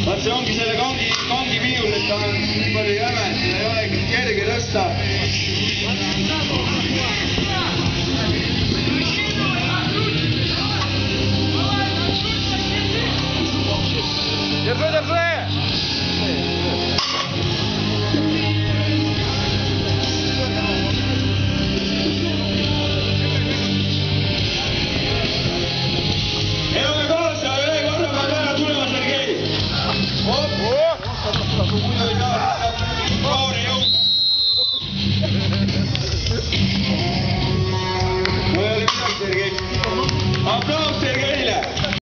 Vaat see ongi selle kangi viiul, et ta on nii palju jäme, et seda ei olegi kerge tõsta. Elume kaasa, ühe korra peab ära tulema, Sergei! Muidu ei saa.